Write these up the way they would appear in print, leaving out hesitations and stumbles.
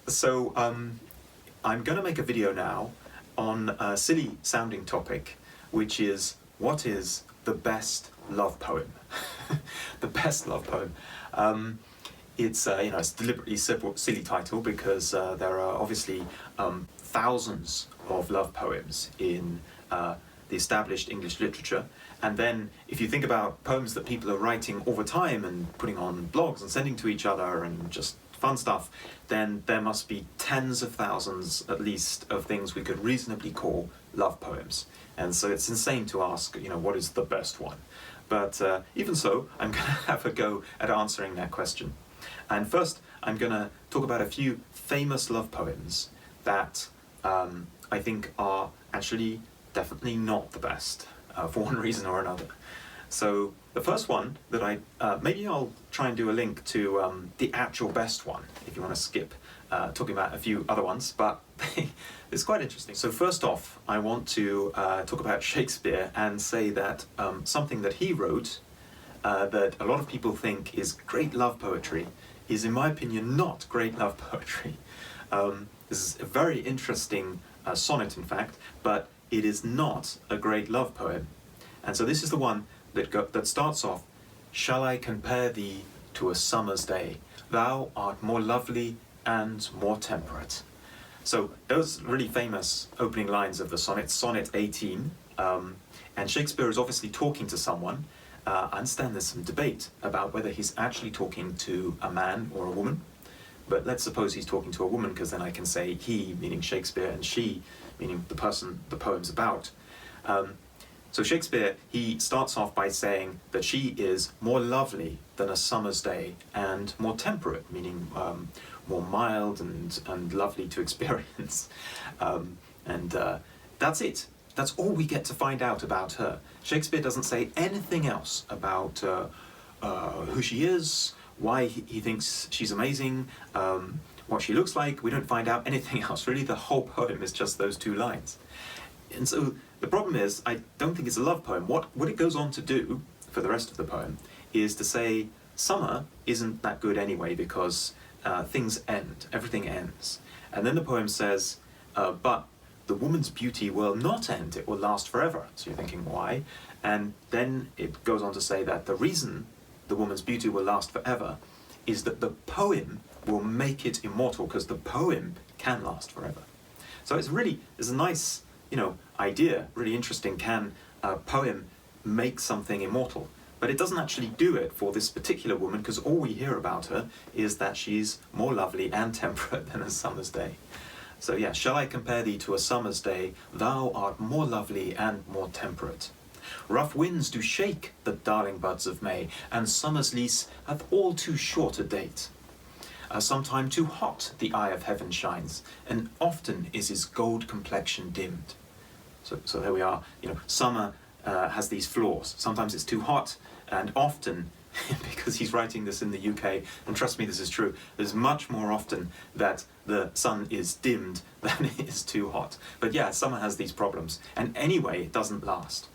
So I'm going to make a video now on a silly sounding topic, which is what is the best love poem? The best love poem. It's it's deliberately silly title because there are obviously thousands of love poems in the established English literature. And then if you think about poems that people are writing all the time and putting on blogs and sending to each other and just fun stuff, then there must be tens of thousands at least of things we could reasonably call love poems. And so it's insane to ask, what is the best one? But even so, I'm going to have a go at answering that question. And first, I'm going to talk about a few famous love poems that I think are actually definitely not the best for one reason or another. So the first one that maybe I'll try and do a link to the actual best one if you want to skip talking about a few other ones, but it's quite interesting. So first off, I want to talk about Shakespeare and say that something that he wrote that a lot of people think is great love poetry is, in my opinion, not great love poetry. This is a very interesting sonnet, in fact, but it is not a great love poem. And so this is the one that starts off, "Shall I compare thee to a summer's day? Thou art more lovely and more temperate." So those really famous opening lines of the sonnet, Sonnet 18, and Shakespeare is obviously talking to someone. I understand there's some debate about whether he's actually talking to a man or a woman, but let's suppose he's talking to a woman, because then I can say he, meaning Shakespeare, and she, meaning the person the poem's about. So Shakespeare, he starts off by saying that she is more lovely than a summer's day and more temperate, meaning more mild and lovely to experience. That's it. That's all we get to find out about her. Shakespeare doesn't say anything else about who she is, why he thinks she's amazing, what she looks like. We don't find out anything else. Really, the whole poem is just those two lines. And so the problem is, I don't think it's a love poem. What it goes on to do for the rest of the poem is to say summer isn't that good anyway, because things end, everything ends. And then the poem says, but the woman's beauty will not end, it will last forever. So you're thinking, why? And then it goes on to say that the reason the woman's beauty will last forever is that the poem will make it immortal, because the poem can last forever. So it's a nice, idea, really interesting. Can a poem make something immortal? But it doesn't actually do it for this particular woman, because all we hear about her is that she's more lovely and temperate than a summer's day. So yeah, shall I compare thee to a summer's day? Thou art more lovely and more temperate. Rough winds do shake the darling buds of May, and summer's lease hath all too short a date. Sometime too hot the eye of heaven shines, and often is his gold complexion dimmed. So there we are. Summer has these flaws. Sometimes it's too hot, and often, because he's writing this in the UK, and trust me, this is true, there's much more often that the sun is dimmed than it is too hot. But yeah, summer has these problems, and anyway, it doesn't last.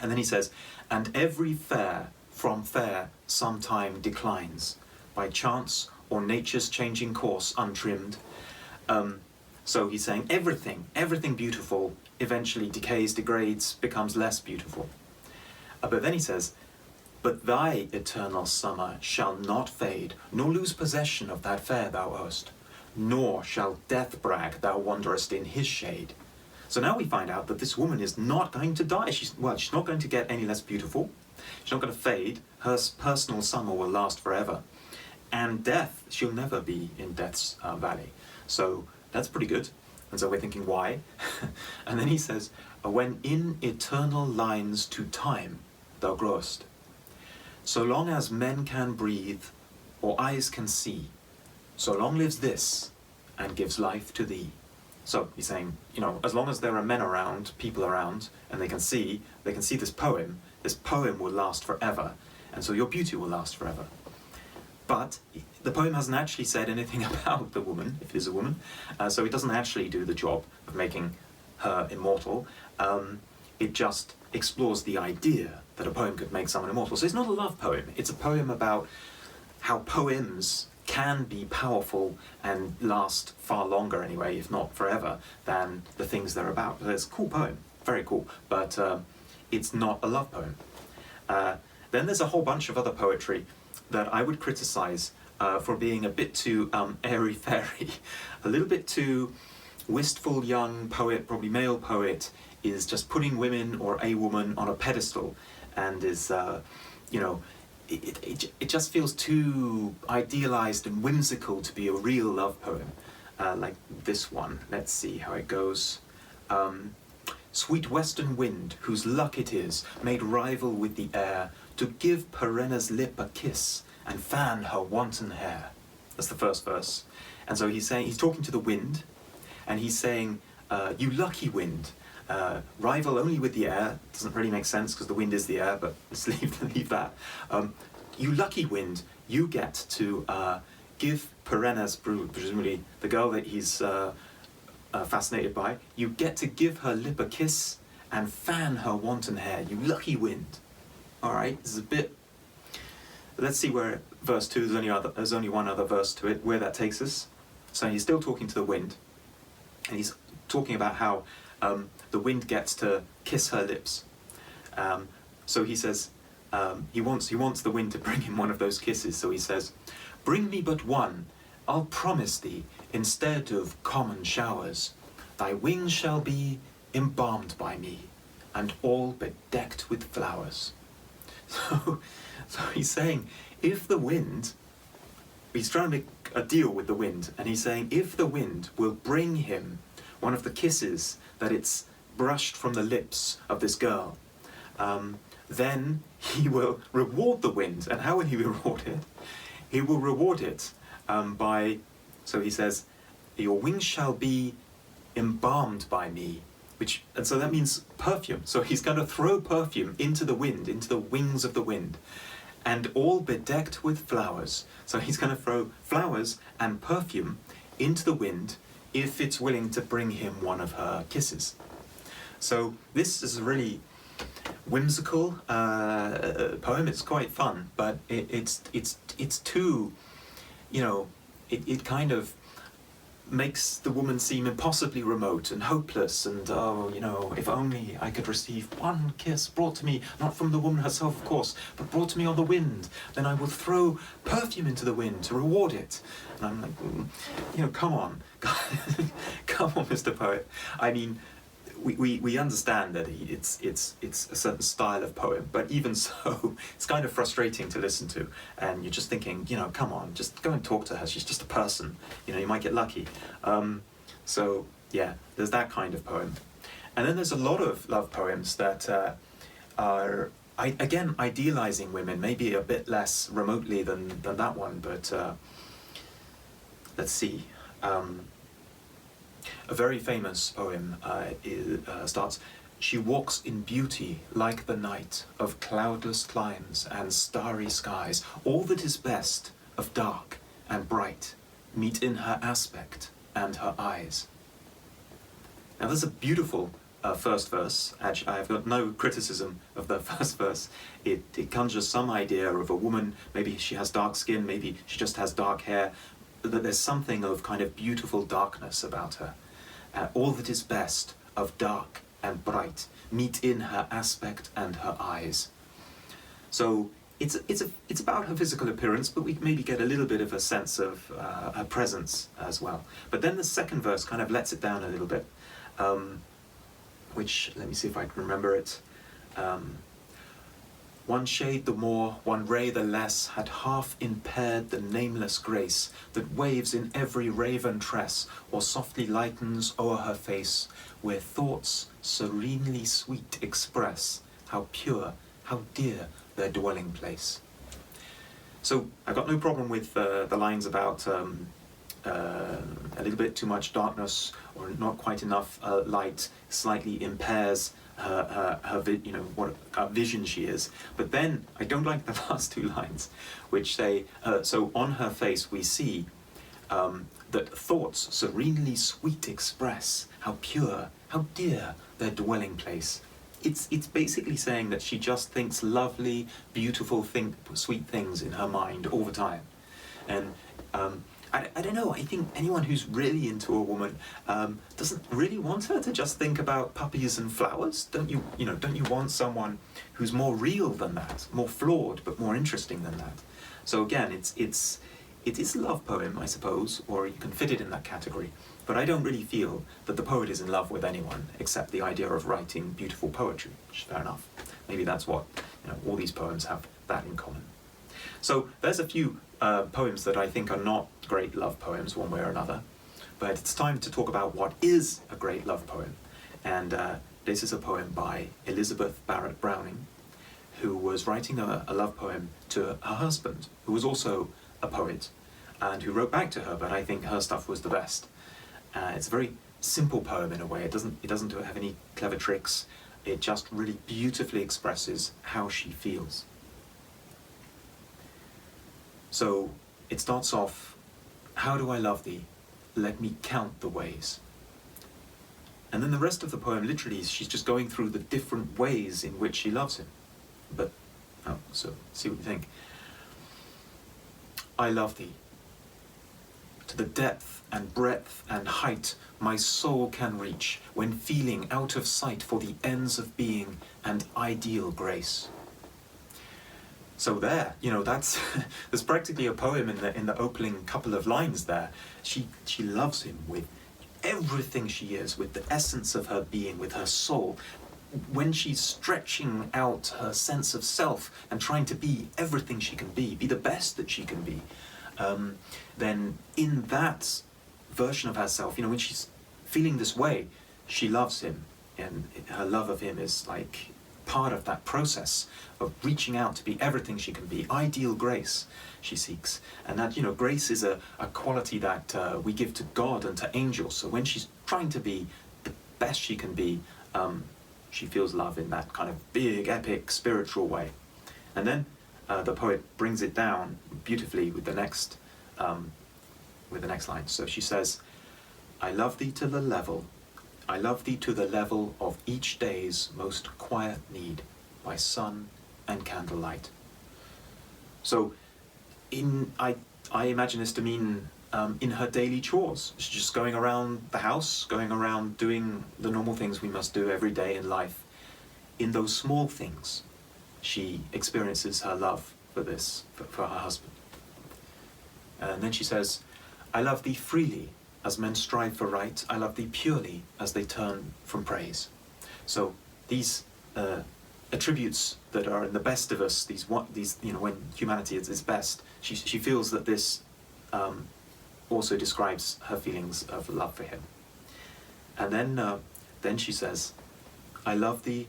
And then he says, and every fair from fair sometime declines, by chance or nature's changing course untrimmed. So he's saying everything beautiful eventually decays, degrades, becomes less beautiful. But then he says, but thy eternal summer shall not fade, nor lose possession of that fair thou erst, nor shall death brag thou wanderest in his shade. So now we find out that this woman is not going to die. She's not going to get any less beautiful. She's not going to fade. Her personal summer will last forever. And death, she'll never be in death's valley. So that's pretty good. And so we're thinking, why? And then he says, when in eternal lines to time thou growest, so long as men can breathe or eyes can see, so long lives this and gives life to thee. So he's saying, as long as there are men around, people around, and they can see this poem will last forever. And so your beauty will last forever. But the poem hasn't actually said anything about the woman, if it is a woman, so it doesn't actually do the job of making her immortal. It just explores the idea that a poem could make someone immortal. So it's not a love poem, it's a poem about how poems can be powerful and last far longer anyway, if not forever, than the things they're about. It's a cool poem, very cool, but it's not a love poem. Then there's a whole bunch of other poetry that I would criticize for being a bit too airy-fairy, a little bit too wistful young poet, probably male poet, is just putting women or a woman on a pedestal and is, you know, it just feels too idealized and whimsical to be a real love poem, like this one. Let's see how it goes. Sweet western wind, whose luck it is, made rival with the air, to give Perenna's lip a kiss and fan her wanton hair. That's the first verse. And so he's saying, he's talking to the wind, and he's saying, you lucky wind, rival only with the air. Doesn't really make sense because the wind is the air, but let's leave that. You lucky wind, you get to give Perenna's, presumably the girl that he's fascinated by, you get to give her lip a kiss and fan her wanton hair. You lucky wind. All right, this is a bit. Let's see where verse 2. There's only one other verse to it. Where that takes us. So he's still talking to the wind, and he's talking about how the wind gets to kiss her lips. So he says he wants the wind to bring him one of those kisses. So he says, "Bring me but one, I'll promise thee, instead of common showers, thy wings shall be embalmed by me, and all bedecked with flowers." So he's saying, if the wind, he's trying to make a deal with the wind, and he's saying, if the wind will bring him one of the kisses that it's brushed from the lips of this girl, then he will reward the wind. And how will he reward it? He will reward it by, so he says, your wings shall be embalmed by me, and so that means perfume. So he's going to throw perfume into the wind, into the wings of the wind, and all bedecked with flowers. So he's going to throw flowers and perfume into the wind if it's willing to bring him one of her kisses. So this is a really whimsical poem. It's quite fun, but it's too, you know, it kind of makes the woman seem impossibly remote and hopeless, and oh, you know, if only I could receive one kiss brought to me, not from the woman herself, of course, but brought to me on the wind, then I will throw perfume into the wind to reward it. And I'm like, you know, come on, come on, Mr. Poet. I mean, we understand that it's a certain style of poem, but even so, it's kind of frustrating to listen to. And you're just thinking, you know, come on, just go and talk to her. She's just a person. You know, you might get lucky. So yeah, there's that kind of poem. And then there's a lot of love poems that are, again, idealizing women, maybe a bit less remotely than that one. But let's see. A very famous poem starts, "She walks in beauty like the night of cloudless climes and starry skies. All that is best of dark and bright meet in her aspect and her eyes." Now there's a beautiful first verse. Actually, I've got no criticism of the first verse. It conjures some idea of a woman, maybe she has dark skin, maybe she just has dark hair, that there's something of kind of beautiful darkness about her. All that is best of dark and bright meet in her aspect and her eyes. So it's about her physical appearance, but we maybe get a little bit of a sense of her presence as well. But then the second verse kind of lets it down a little bit, which, let me see if I can remember it. One shade the more, one ray the less, had half impaired the nameless grace that waves in every raven tress, or softly lightens o'er her face, where thoughts serenely sweet express how pure, how dear their dwelling place. So I've got no problem with the lines about a little bit too much darkness or not quite enough light slightly impairs her you know, what vision she is. But then I don't like the last two lines, which say, so on her face we see that thoughts serenely sweet express how pure, how dear their dwelling place. It's basically saying that she just thinks lovely, beautiful, sweet things in her mind all the time. And I don't know, I think anyone who's really into a woman doesn't really want her to just think about puppies and flowers. Don't you want someone who's more real than that, more flawed, but more interesting than that? So again, it is a love poem, I suppose, or you can fit it in that category. But I don't really feel that the poet is in love with anyone except the idea of writing beautiful poetry, which is fair enough. Maybe that's what, all these poems have that in common. So there's a few poems that I think are not great love poems one way or another, but it's time to talk about what is a great love poem. And this is a poem by Elizabeth Barrett Browning, who was writing a love poem to her husband, who was also a poet, and who wrote back to her, but I think her stuff was the best. It's a very simple poem in a way. It doesn't have any clever tricks. It just really beautifully expresses how she feels. So it starts off, "How do I love thee? Let me count the ways." And then the rest of the poem, literally, she's just going through the different ways in which she loves him. So see what you think. "I love thee. To the depth and breadth and height my soul can reach, when feeling out of sight for the ends of being and ideal grace." So there, that's there's practically a poem in the opening couple of lines there. She loves him with everything she is, with the essence of her being, with her soul. When she's stretching out her sense of self and trying to be everything she can be the best that she can be, then in that version of herself, when she's feeling this way, she loves him, and her love of him is like part of that process of reaching out to be everything she can be. Ideal grace she seeks, and that grace is a quality that we give to God and to angels. So when she's trying to be the best she can be, she feels love in that kind of big, epic, spiritual way. And then the poet brings it down beautifully with the next line. So she says, "I love thee to the level of each day's most quiet need, by sun and candlelight." So I imagine this to mean in her daily chores. She's just going around the house, going around doing the normal things we must do every day in life. In those small things, she experiences her love for her husband. And then she says, "I love thee freely, as men strive for right. I love thee purely, as they turn from praise." So these attributes that are in the best of us, when humanity is its best, she feels that this also describes her feelings of love for him. And then she says, "I love thee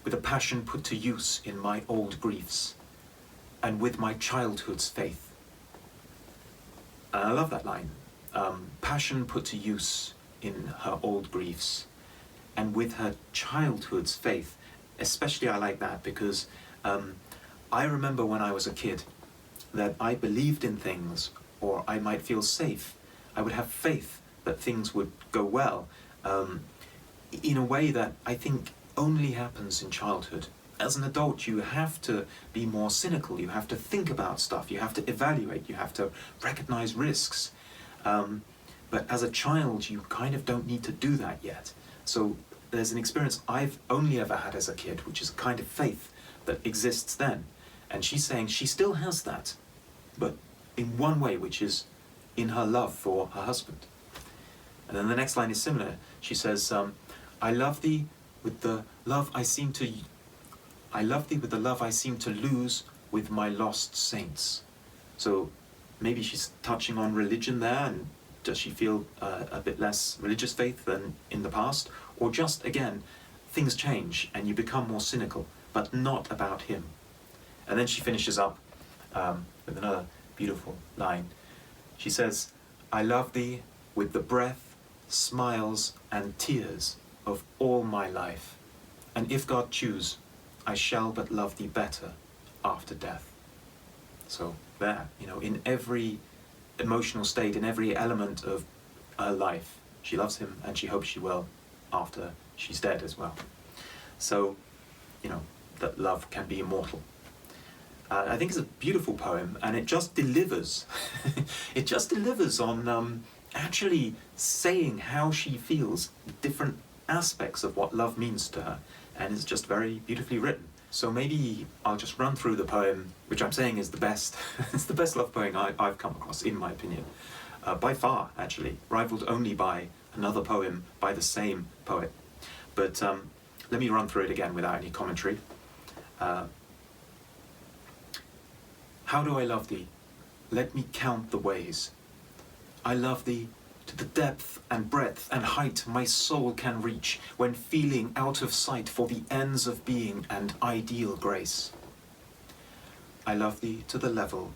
with a passion put to use in my old griefs, and with my childhood's faith." And I love that line. Passion put to use in her old griefs, and with her childhood's faith. Especially I like that because I remember when I was a kid that I believed in things, or I might feel safe. I would have faith that things would go well in a way that I think only happens in childhood. As an adult, you have to be more cynical. You have to think about stuff. You have to evaluate. You have to recognize risks. But as a child, you kind of don't need to do that yet. So there's an experience I've only ever had as a kid, which is a kind of faith that exists then. And she's saying she still has that, but in one way, which is in her love for her husband. And then the next line is similar. She says, "I love thee with the love I seem to lose with my lost saints." So maybe she's touching on religion there, and does she feel a bit less religious faith than in the past? Or just, again, things change and you become more cynical, but not about him. And then she finishes up with another beautiful line. She says, "I love thee with the breath, smiles, and tears of all my life. And if God choose, I shall but love thee better after death." So there, in every emotional state, in every element of her life, she loves him and she hopes she will after she's dead as well. So, that love can be immortal. I think it's a beautiful poem, and it just delivers. It just delivers on actually saying how she feels, different aspects of what love means to her, and it's just very beautifully written. So maybe I'll just run through the poem, which I'm saying is the best. It's the best love poem I've come across, in my opinion. By far, actually, rivaled only by another poem by the same poet. But let me run through it again without any commentary. How do I love thee? Let me count the ways. I love thee to the depth and breadth and height my soul can reach, when feeling out of sight for the ends of being and ideal grace. I love thee to the level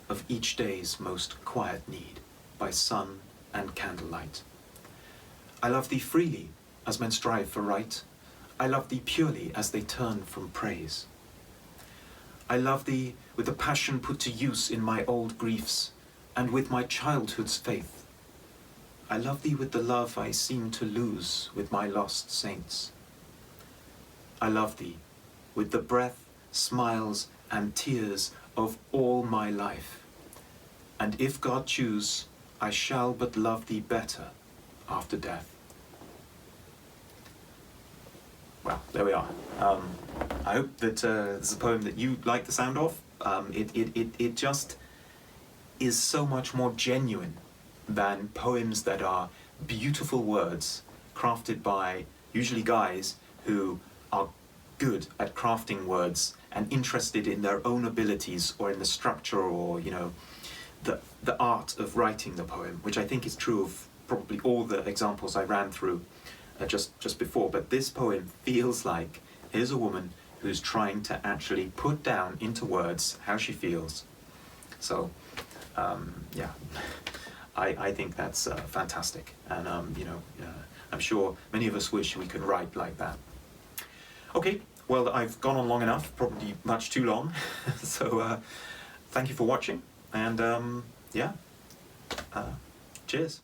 of each day's most quiet need, by sun and candlelight. I love thee freely, as men strive for right. I love thee purely, as they turn from praise. I love thee with the passion put to use in my old griefs, and with my childhood's faith. I love thee with the love I seem to lose with my lost saints. I love thee with the breath, smiles, and tears of all my life. And if God choose, I shall but love thee better after death. Well, there we are. I hope that this is a poem that you like the sound of. It just is so much more genuine than poems that are beautiful words crafted by usually guys who are good at crafting words and interested in their own abilities or in the structure or, you know, the art of writing the poem, which I think is true of probably all the examples I ran through just before. But this poem feels like here's a woman who's trying to actually put down into words how she feels. So, yeah, I think that's fantastic, and you know, I'm sure many of us wish we could write like that. Okay, well, I've gone on long enough, probably much too long. So, thank you for watching, and yeah, cheers.